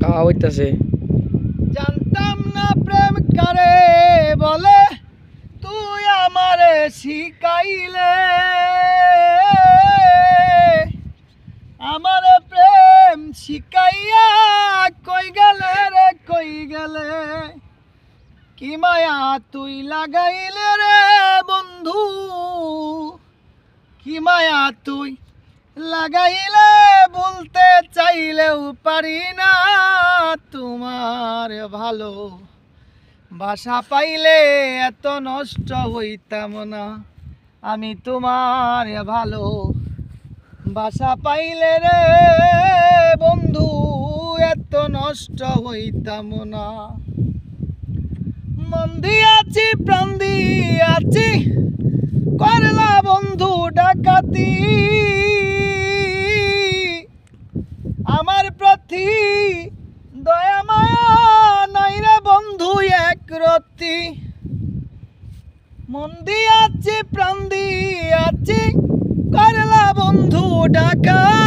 খাওয়া হইতাছে। জানতাম না প্রেম কারে বলে, তুই আমারে শিখাইলে। আমারে প্রেম শিখাইয়া কই গেলে রে কই গেলে, কি মায়া তুই লাগাইলে রে বন্ধু, কি মায়া তুই লাগাইলে। বলতে চাইলেও পারি না তোমার ভালো বাসা পাইলে এত নষ্ট হইতাম না। আমি তোমার ভালো বাসা পাইলে রে বন্ধু এত নষ্ট হইতাম না। মন দিয়াছি প্রাণ দিয়াছি করলা বন্ধু ডাকাতি, আমার প্রতি দয়া মায়া নাই রে বন্ধু এক রতি। মন দিয়াছি প্রাণ দিয়াছি করলা বন্ধু ডাকাতি।